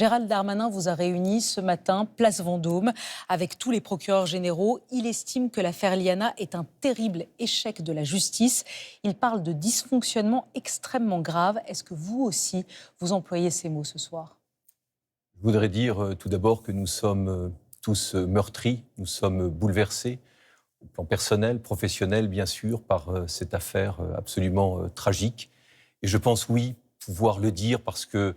Gérald Darmanin vous a réuni ce matin, place Vendôme, avec tous les procureurs généraux. Il estime que l'affaire Liana est un terrible échec de la justice. Il parle de dysfonctionnement extrêmement grave. Est-ce que vous aussi, vous employez ces mots ce soir ? Je voudrais dire tout d'abord que nous sommes tous meurtris, nous sommes bouleversés, au plan personnel, professionnel bien sûr, par cette affaire absolument tragique. Et je pense, oui, pouvoir le dire parce que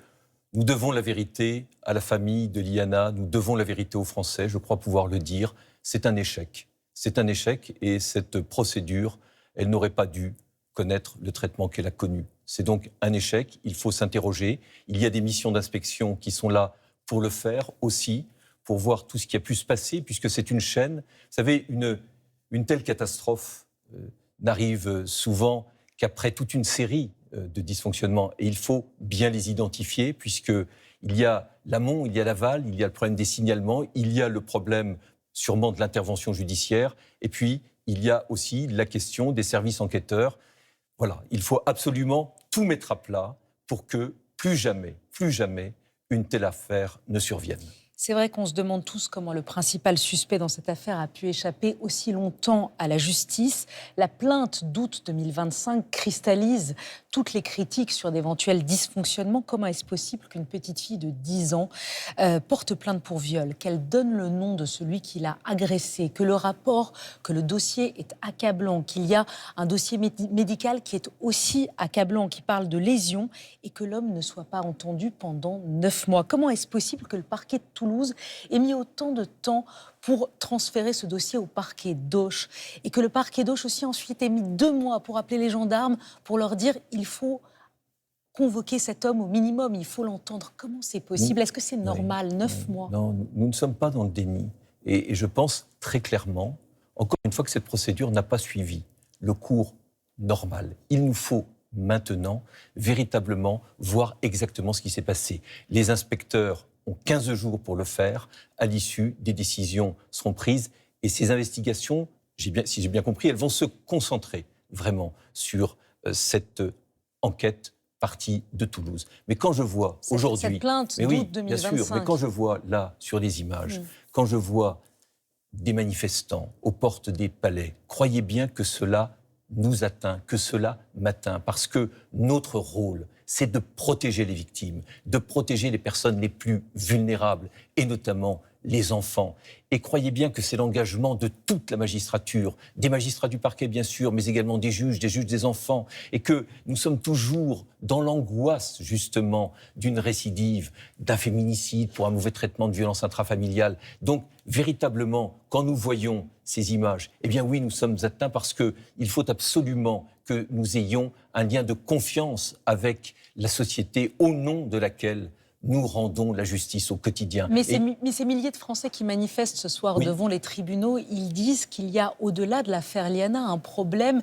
nous devons la vérité à la famille de Liana, nous devons la vérité aux Français, je crois pouvoir le dire. C'est un échec. C'est un échec et cette procédure, elle n'aurait pas dû connaître le traitement qu'elle a connu. C'est donc un échec, il faut s'interroger. Il y a des missions d'inspection qui sont là pour le faire aussi, pour voir tout ce qui a pu se passer, puisque c'est une chaîne. Vous savez, une telle catastrophe n'arrive souvent qu'après toute une série de dysfonctionnements. Et il faut bien les identifier, puisqu'il y a l'amont, il y a l'aval, il y a le problème des signalements, il y a le problème sûrement de l'intervention judiciaire, et puis il y a aussi la question des services enquêteurs. Voilà, il faut absolument tout mettre à plat pour que plus jamais, une telle affaire ne survienne. C'est vrai qu'on se demande tous comment le principal suspect dans cette affaire a pu échapper aussi longtemps à la justice. La plainte d'août 2025 cristallise toutes les critiques sur d'éventuels dysfonctionnements. Comment est-ce possible qu'une petite fille de 10 ans porte plainte pour viol, qu'elle donne le nom de celui qui l'a agressée, que le dossier est accablant, qu'il y a un dossier médical qui est aussi accablant, qui parle de lésions, et que l'homme ne soit pas entendu pendant 9 mois. Comment est-ce possible que le parquet de Toulouse ait mis autant de temps pour transférer ce dossier au parquet d'Auch, et que le parquet d'Auch aussi ensuite ait mis 2 mois pour appeler les gendarmes, pour leur dire il faut convoquer cet homme au minimum, il faut l'entendre. Comment c'est possible ? Est-ce que c'est normal, 9 mois ? Non, nous ne sommes pas dans le déni. Et je pense très clairement, encore une fois, que cette procédure n'a pas suivi le cours normal. Il nous faut maintenant véritablement voir exactement ce qui s'est passé. Les inspecteurs ont 15 jours pour le faire. À l'issue, des décisions seront prises. Et ces investigations, si j'ai bien compris, elles vont se concentrer vraiment sur cette enquête partie de Toulouse. Mais quand je vois aujourd'hui... Cette plainte d'août 2025. Bien sûr, mais quand je vois là, sur les images, quand je vois des manifestants aux portes des palais, croyez bien que cela nous atteint, que cela m'atteint, parce que notre rôle, c'est de protéger les victimes, de protéger les personnes les plus vulnérables, et notamment les enfants. Et croyez bien que c'est l'engagement de toute la magistrature, des magistrats du parquet bien sûr, mais également des juges des enfants, et que nous sommes toujours dans l'angoisse justement d'une récidive, d'un féminicide pour un mauvais traitement de violence intrafamiliale. Donc véritablement, quand nous voyons ces images, eh bien oui, nous sommes atteints parce qu'il faut absolument que nous ayons un lien de confiance avec la société au nom de laquelle nous rendons la justice au quotidien. Mais ces milliers de Français qui manifestent ce soir devant les tribunaux, ils disent qu'il y a, au-delà de l'affaire Liana, un problème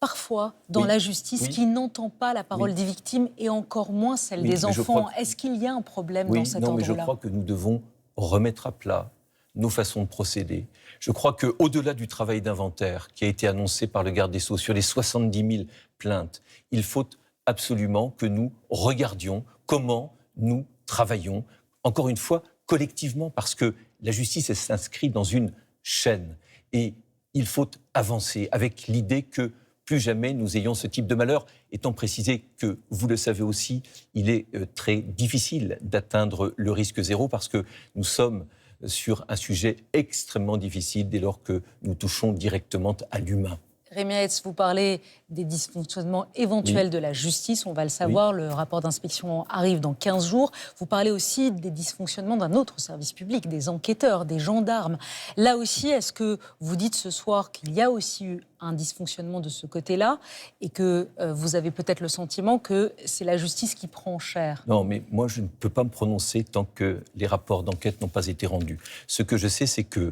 parfois dans la justice qui n'entend pas la parole des victimes et encore moins celle des enfants. Est-ce qu'il y a un problème dans cet endroit-là ? Non, mais je crois que nous devons remettre à plat nos façons de procéder. Je crois qu'au-delà du travail d'inventaire qui a été annoncé par le garde des Sceaux sur les 70 000 plaintes, il faut absolument que nous regardions comment nous travaillons, encore une fois, collectivement, parce que la justice, elle s'inscrit dans une chaîne. Et il faut avancer avec l'idée que plus jamais nous ayons ce type de malheur, étant précisé que, vous le savez aussi, il est très difficile d'atteindre le risque zéro parce que nous sommes sur un sujet extrêmement difficile dès lors que nous touchons directement à l'humain. Rémi Heitz, vous parlez des dysfonctionnements éventuels de la justice, on va le savoir, le rapport d'inspection arrive dans 15 jours. Vous parlez aussi des dysfonctionnements d'un autre service public, des enquêteurs, des gendarmes. Là aussi, est-ce que vous dites ce soir qu'il y a aussi eu un dysfonctionnement de ce côté-là et que vous avez peut-être le sentiment que c'est la justice qui prend cher ? Non, mais moi, je ne peux pas me prononcer tant que les rapports d'enquête n'ont pas été rendus. Ce que je sais, c'est que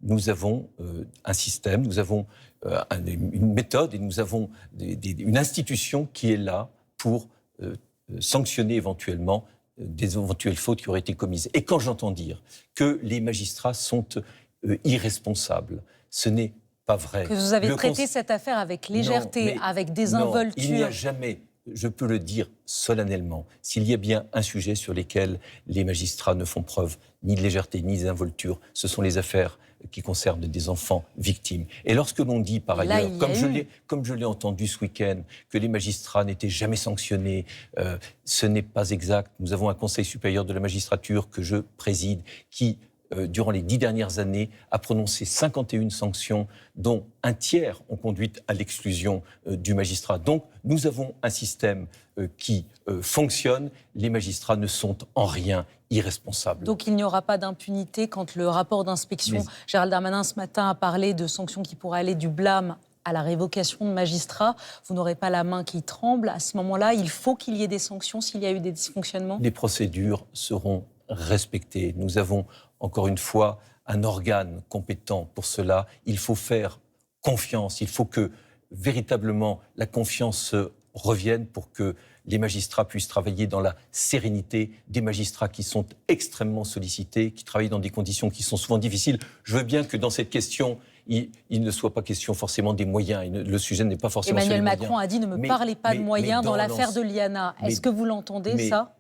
nous avons un système, nous avons une méthode et nous avons une institution qui est là pour sanctionner éventuellement des éventuelles fautes qui auraient été commises. Et quand j'entends dire que les magistrats sont irresponsables, ce n'est pas vrai. Que vous avez traité cette affaire avec légèreté, avec désinvolture. Non, il n'y a jamais je peux le dire solennellement, s'il y a bien un sujet sur lequel les magistrats ne font preuve ni de légèreté ni d'involture, ce sont les affaires qui concernent des enfants victimes. Et lorsque l'on dit par ailleurs, comme je l'ai entendu ce week-end, que les magistrats n'étaient jamais sanctionnés, ce n'est pas exact. Nous avons un Conseil supérieur de la magistrature que je préside qui, durant les 10 dernières années, a prononcé 51 sanctions, dont un tiers ont conduit à l'exclusion du magistrat. Donc, nous avons un système qui fonctionne. Les magistrats ne sont en rien irresponsables. Donc, il n'y aura pas d'impunité quand le rapport d'inspection, Gérald Darmanin, ce matin, a parlé de sanctions qui pourraient aller du blâme à la révocation de magistrats. Vous n'aurez pas la main qui tremble. À ce moment-là, il faut qu'il y ait des sanctions s'il y a eu des dysfonctionnements. Les procédures seront respectées. Nous avons, encore une fois, un organe compétent pour cela. Il faut faire confiance. Il faut que, véritablement, la confiance revienne pour que les magistrats puissent travailler dans la sérénité, des magistrats qui sont extrêmement sollicités, qui travaillent dans des conditions qui sont souvent difficiles. Je veux bien que dans cette question, il ne soit pas question forcément des moyens. Le sujet n'est pas forcément Emmanuel sur les Macron a dit ne me parlez pas de moyens dans l'affaire de Liana. Est-ce que vous l'entendez, ça?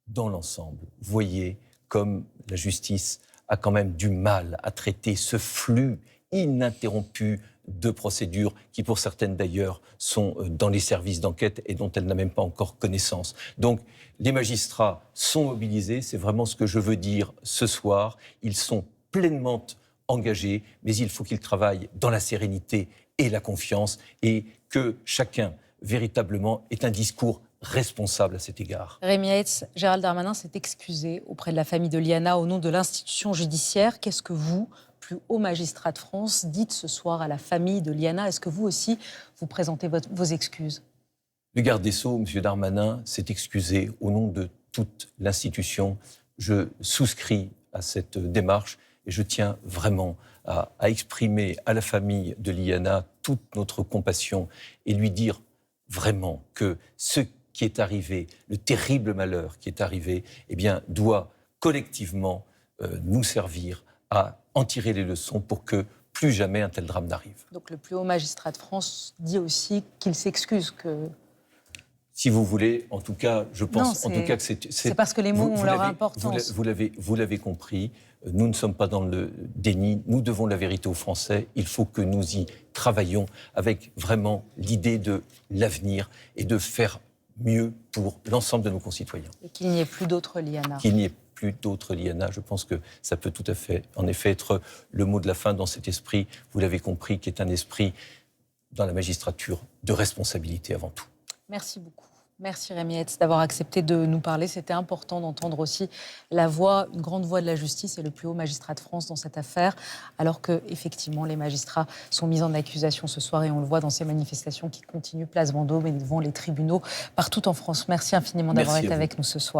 Dans l'ensemble, vous voyez comme la justice a quand même du mal à traiter ce flux ininterrompu de procédures qui, pour certaines d'ailleurs, sont dans les services d'enquête et dont elle n'a même pas encore connaissance. Donc, les magistrats sont mobilisés, c'est vraiment ce que je veux dire ce soir. Ils sont pleinement engagés, mais il faut qu'ils travaillent dans la sérénité et la confiance et que chacun, véritablement, ait un discours responsable à cet égard. Rémi Heitz, Gérald Darmanin s'est excusé auprès de la famille de Liana au nom de l'institution judiciaire. Qu'est-ce que vous, plus haut magistrat de France, dites ce soir à la famille de Liana? Est-ce que vous aussi, vous présentez vos excuses? Le garde des Sceaux, M. Darmanin, s'est excusé au nom de toute l'institution. Je souscris à cette démarche et je tiens vraiment à exprimer à la famille de Liana toute notre compassion et lui dire vraiment que ce qui est arrivé, le terrible malheur qui est arrivé, eh bien, doit collectivement nous servir à en tirer les leçons pour que plus jamais un tel drame n'arrive. Donc le plus haut magistrat de France dit aussi qu'il s'excuse que... Si vous voulez, en tout cas, je pense en tout cas que c'est parce que les mots ont leur importance. Vous l'avez compris, nous ne sommes pas dans le déni, nous devons la vérité aux Français, il faut que nous y travaillions avec vraiment l'idée de l'avenir et de faire mieux pour l'ensemble de nos concitoyens. Et qu'il n'y ait plus d'autres Liana. Qu'il n'y ait plus d'autres Liana, je pense que ça peut tout à fait, en effet, être le mot de la fin dans cet esprit, vous l'avez compris, qui est un esprit dans la magistrature de responsabilité avant tout. Merci beaucoup. Merci Rémi Heitz d'avoir accepté de nous parler. C'était important d'entendre aussi la voix, une grande voix de la justice et le plus haut magistrat de France dans cette affaire, alors que effectivement les magistrats sont mis en accusation ce soir et on le voit dans ces manifestations qui continuent place Vendôme et devant les tribunaux partout en France. Merci infiniment d'avoir été avec nous ce soir.